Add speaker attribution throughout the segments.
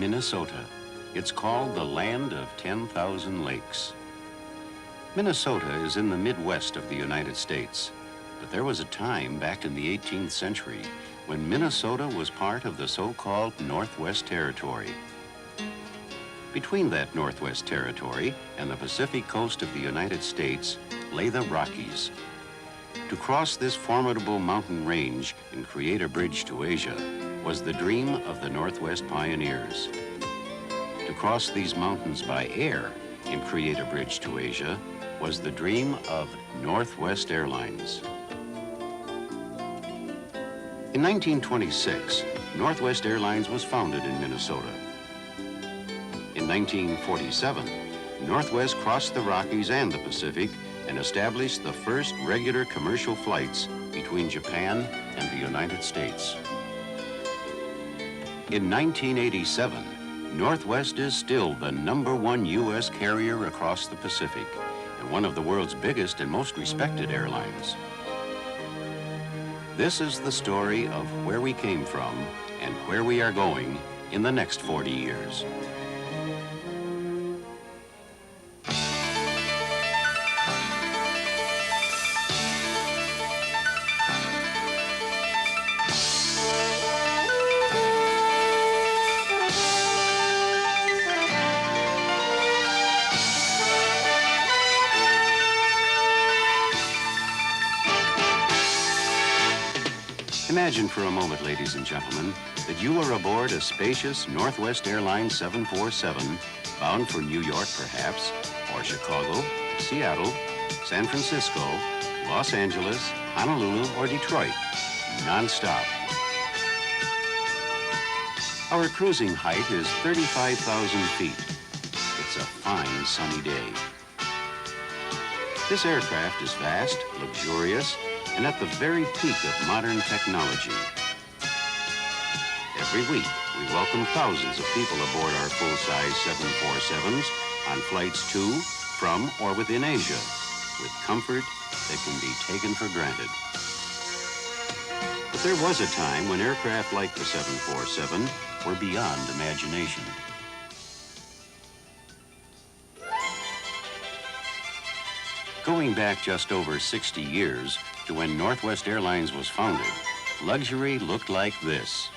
Speaker 1: Minnesota. It's called the land of 10,000 lakes. Minnesota is in the Midwest of the United States, but there was a time back in the 18th century when Minnesota was part of the so-called Northwest Territory. Between that Northwest Territory and the Pacific coast of the United States lay the Rockies. To cross this formidable mountain range and create a bridge to Asia was the dream of the Northwest pioneers. To cross these mountains by air and create a bridge to Asia was the dream of Northwest Airlines. In 1926, Northwest Airlines was founded in Minnesota. In 1947, Northwest crossed the Rockies and the Pacific and established the first regular commercial flights between Japan and the United States. In 1987, Northwest is still the #1 U.S. carrier across the Pacific and one of the world's biggest and most respected airlines. This is the story of where we came from and where we are going in the next 40 years. Imagine for a moment, ladies and gentlemen, that you are aboard a spacious Northwest Airlines 747 bound for New York, perhaps, or Chicago, Seattle, San Francisco, Los Angeles, Honolulu, or Detroit, non-stop. Our cruising height is 35,000 feet. It's a fine sunny day. This aircraft is vast, luxurious, and at the very peak of modern technology. Every week, we welcome thousands of people aboard our full-size 747s on flights to, from, or within Asia, with comfort that can be taken for granted. But there was a time when aircraft like the 747 were beyond imagination. Going back just over 60 years to when Northwest Airlines was founded, luxury looked like this.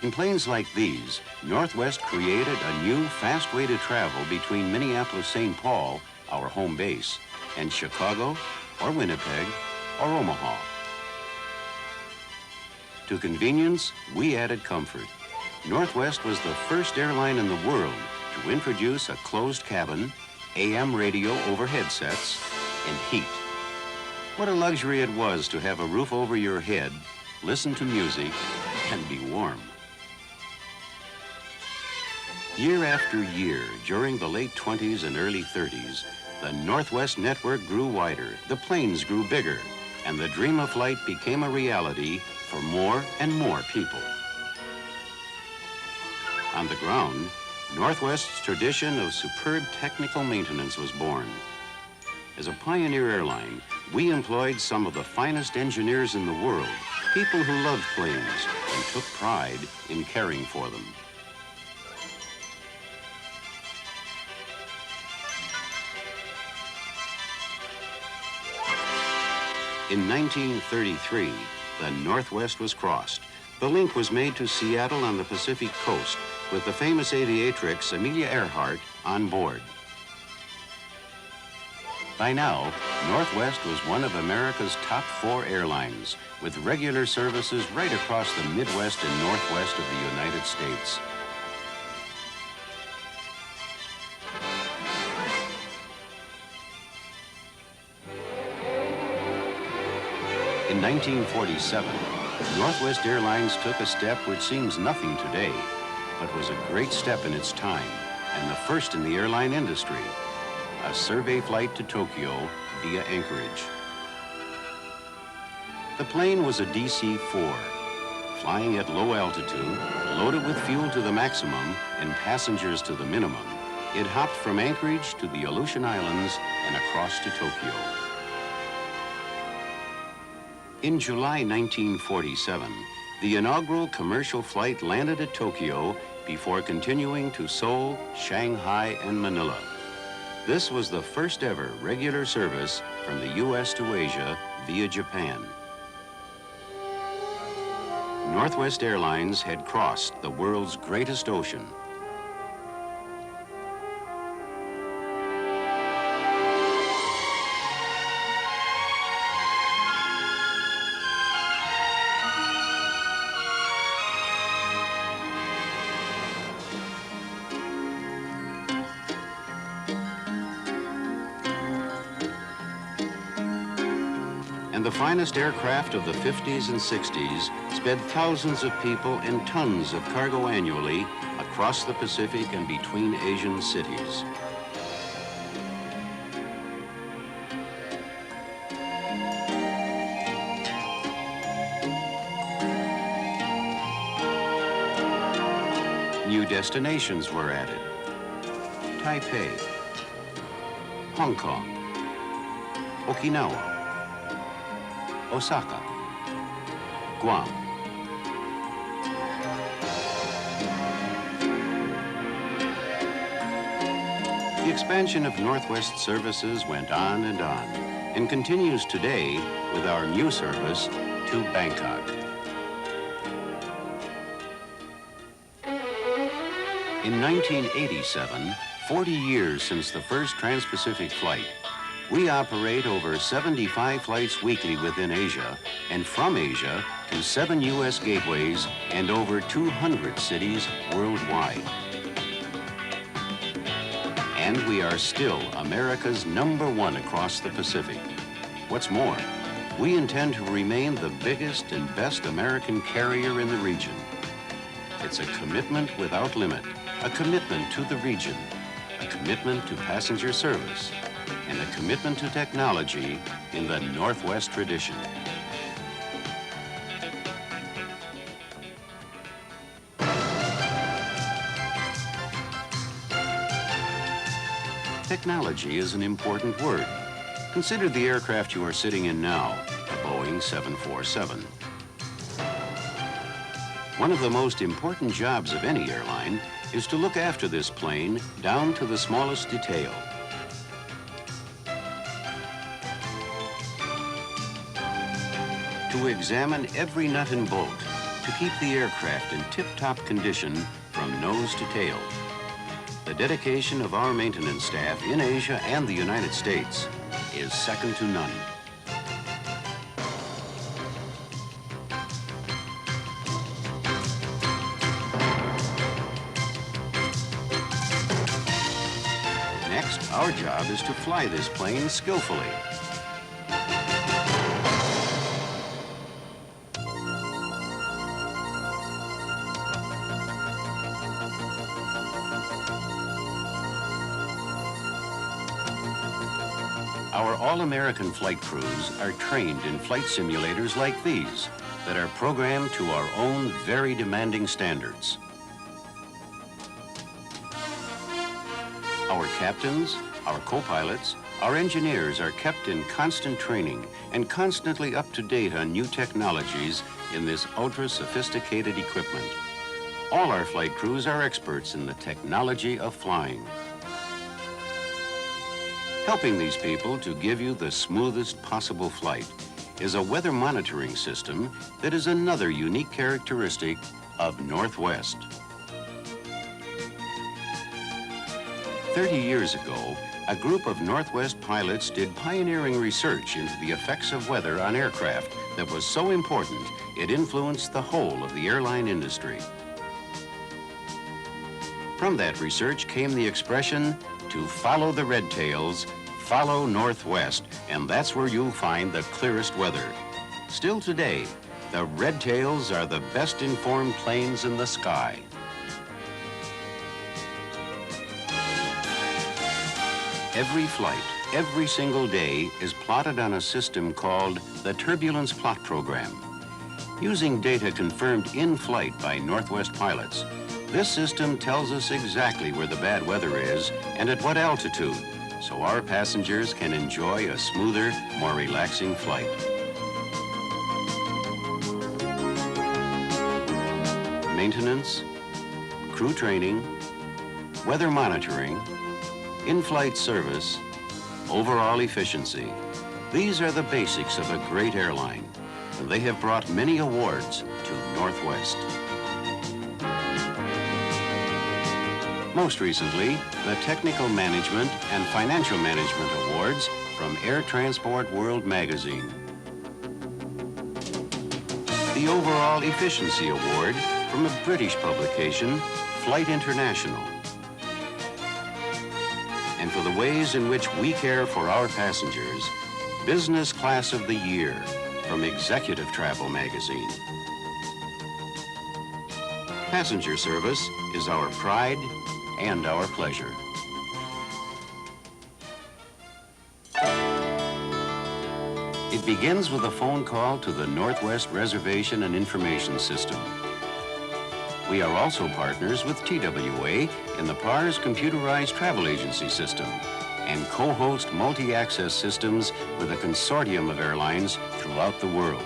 Speaker 1: In planes like these, Northwest created a new fast way to travel between Minneapolis-St. Paul, our home base, and Chicago, or Winnipeg, or Omaha. To convenience, we added comfort. Northwest was the first airline in the world to introduce a closed cabin, AM radio over headsets, and heat. What a luxury it was to have a roof over your head, listen to music, and be warm. Year after year, during the late 20s and early 30s, the Northwest network grew wider, the planes grew bigger, and the dream of flight became a reality for more and more people. On the ground, Northwest's tradition of superb technical maintenance was born. As a pioneer airline, we employed some of the finest engineers in the world, people who loved planes and took pride in caring for them. In 1933, the Northwest was crossed. The link was made to Seattle on the Pacific coast with the famous aviatrix Amelia Earhart on board. By now, Northwest was one of America's top 4 airlines, with regular services right across the Midwest and Northwest of the United States. In 1947, Northwest Airlines took a step which seems nothing today, but was a great step in its time and the first in the airline industry, a survey flight to Tokyo via Anchorage. The plane was a DC-4, flying at low altitude, loaded with fuel to the maximum and passengers to the minimum. It hopped from Anchorage to the Aleutian Islands and across to Tokyo. In July 1947, The inaugural commercial flight landed at Tokyo before continuing to Seoul, Shanghai, and Manila. This was the first ever regular service from the U.S. to Asia via Japan. Northwest Airlines had crossed the world's greatest ocean. And the finest aircraft of the 50s and 60s sped thousands of people and tons of cargo annually across the Pacific and between Asian cities. New destinations were added. Taipei, Hong Kong, Okinawa, Osaka, Guam. The expansion of Northwest services went on and continues today with our new service to Bangkok. In 1987, 40 years since the first Trans-Pacific flight, we operate over 75 flights weekly within Asia, and from Asia to 7 U.S. gateways and over 200 cities worldwide. And we are still America's #1 across the Pacific. What's more, we intend to remain the biggest and best American carrier in the region. It's a commitment without limit, a commitment to the region, a commitment to passenger service, and a commitment to technology in the Northwest tradition. Technology is an important word. Consider the aircraft you are sitting in now, a Boeing 747. One of the most important jobs of any airline is to look after this plane down to the smallest detail. To examine every nut and bolt, to keep the aircraft in tip-top condition from nose to tail. The dedication of our maintenance staff in Asia and the United States is second to none. Next, our job is to fly this plane skillfully. Our all-American flight crews are trained in flight simulators like these that are programmed to our own very demanding standards. Our captains, our co-pilots, our engineers are kept in constant training and constantly up to date on new technologies in this ultra-sophisticated equipment. All our flight crews are experts in the technology of flying. Helping these people to give you the smoothest possible flight is a weather monitoring system that is another unique characteristic of Northwest. 30 years ago, a group of Northwest pilots did pioneering research into the effects of weather on aircraft that was so important it influenced the whole of the airline industry. From that research came the expression, to follow the red tails, follow Northwest, and that's where you'll find the clearest weather. Still today, the red tails are the best informed planes in the sky. Every flight, every single day, is plotted on a system called the Turbulence Plot Program. Using data confirmed in flight by Northwest pilots, this system tells us exactly where the bad weather is and at what altitude, so our passengers can enjoy a smoother, more relaxing flight. maintenance, crew training, weather monitoring, in-flight service, overall efficiency. These are the basics of a great airline, and they have brought many awards to Northwest. Most recently, the Technical Management and Financial Management Awards from Air Transport World magazine. The Overall Efficiency Award from a British publication, Flight International. And for the ways in which we care for our passengers, Business Class of the Year from Executive Travel magazine. Passenger service is our pride and our pleasure. It begins with a phone call to the Northwest Reservation and Information System. We are also partners with TWA in the PARS computerized travel agency system and co-host multi-access systems with a consortium of airlines throughout the world.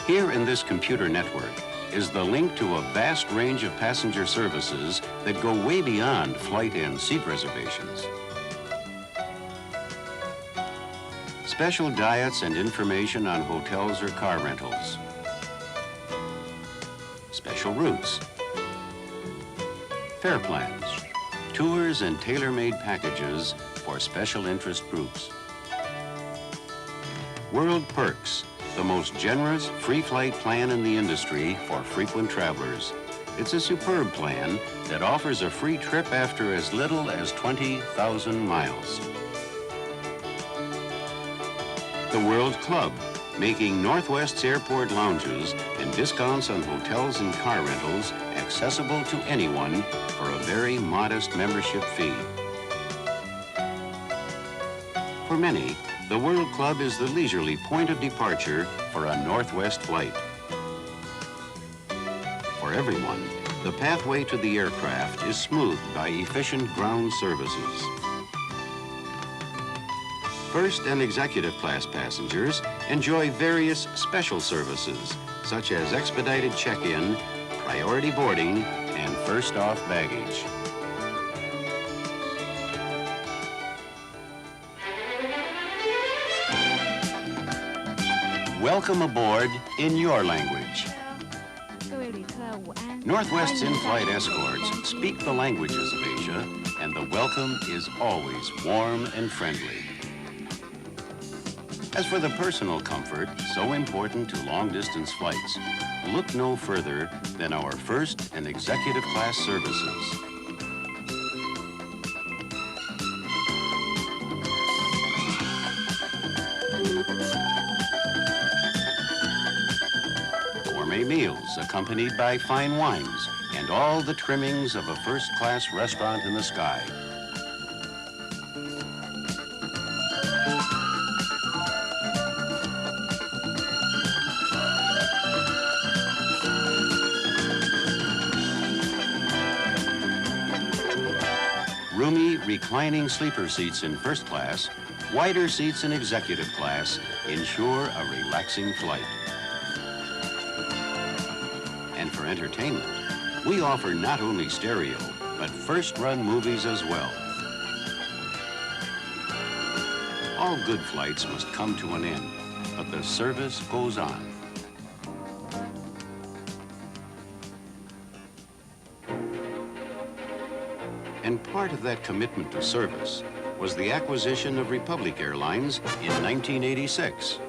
Speaker 1: Here in this computer network is the link to a vast range of passenger services that go way beyond flight and seat reservations. Special diets and information on hotels or car rentals. Special routes. Fare plans. Tours and tailor-made packages for special interest groups. World Perks, the most generous free flight plan in the industry for frequent travelers. It's a superb plan that offers a free trip after as little as 20,000 miles. The World Club, making Northwest's airport lounges and discounts on hotels and car rentals accessible to anyone for a very modest membership fee. For many, the World Club is the leisurely point of departure for a Northwest flight. For everyone, the pathway to the aircraft is smoothed by efficient ground services. First and executive class passengers enjoy various special services, such as expedited check-in, priority boarding, and first off baggage. Welcome aboard in your language. Northwest's in-flight escorts speak the languages of Asia, and the welcome is always warm and friendly. As for the personal comfort so important to long-distance flights, look no further than our first and executive class services. Gourmet meals accompanied by fine wines and all the trimmings of a first-class restaurant in the sky. Roomy, reclining sleeper seats in first class, wider seats in executive class ensure a relaxing flight. And for entertainment, we offer not only stereo, but first-run movies as well. All good flights must come to an end, but the service goes on. And part of that commitment to service was the acquisition of Republic Airlines in 1986.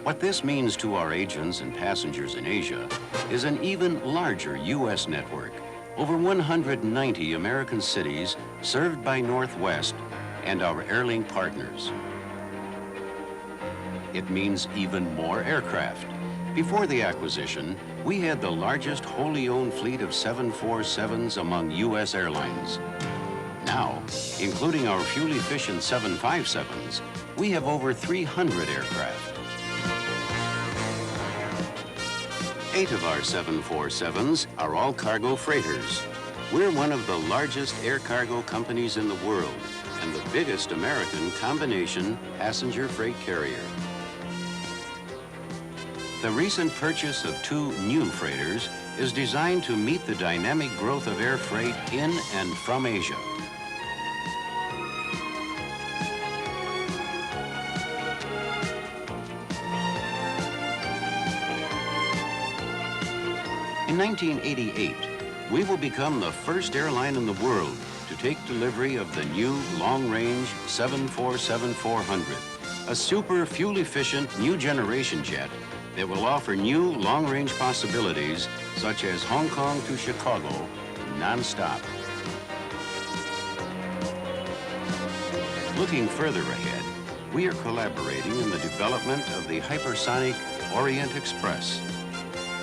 Speaker 1: What this means to our agents and passengers in Asia is an even larger U.S. network, over 190 American cities served by Northwest and our Airlink partners. It means even more aircraft. Before the acquisition, we had the largest wholly owned fleet of 747s among U.S. airlines. Now, including our fuel-efficient 757s, we have over 300 aircraft. 8 of our 747s are all cargo freighters. We're one of the largest air cargo companies in the world and the biggest American combination passenger freight carrier. The recent purchase of 2 new freighters is designed to meet the dynamic growth of air freight in and from Asia. In 1988, we will become the first airline in the world to take delivery of the new long-range 747-400, a super fuel-efficient new generation jet that will offer new long-range possibilities such as Hong Kong to Chicago non-stop. Looking further ahead, we are collaborating in the development of the hypersonic Orient Express.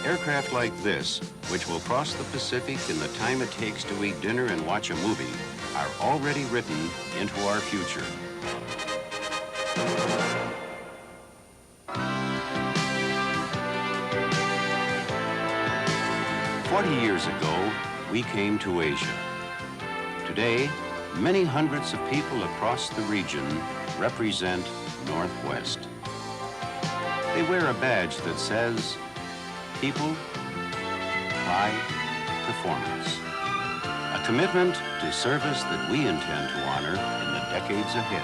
Speaker 1: Aircraft like this, which will cross the Pacific in the time it takes to eat dinner and watch a movie, are already written into our future. "40 years ago, we came to Asia. Today, many hundreds of people across the region represent Northwest. They wear a badge that says, People, High Performance. A commitment to service that we intend to honor in the decades ahead.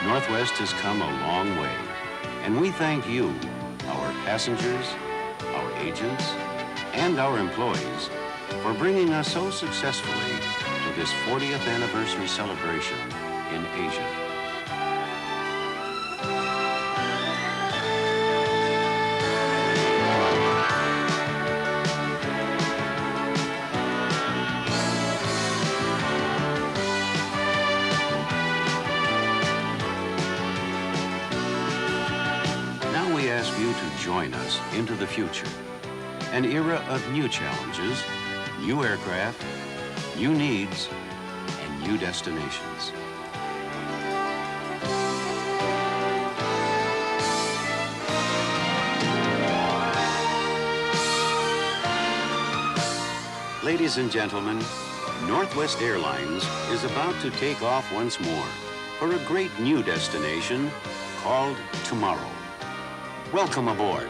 Speaker 1: Northwest has come a long way, and we thank you, our passengers, our agents, and our employees, for bringing us so successfully to this 40th anniversary celebration in Asia. Now we ask you to join us into the future, an era of new challenges, new aircraft, new needs, and new destinations. Ladies and gentlemen, Northwest Airlines is about to take off once more for a great new destination called tomorrow. Welcome aboard.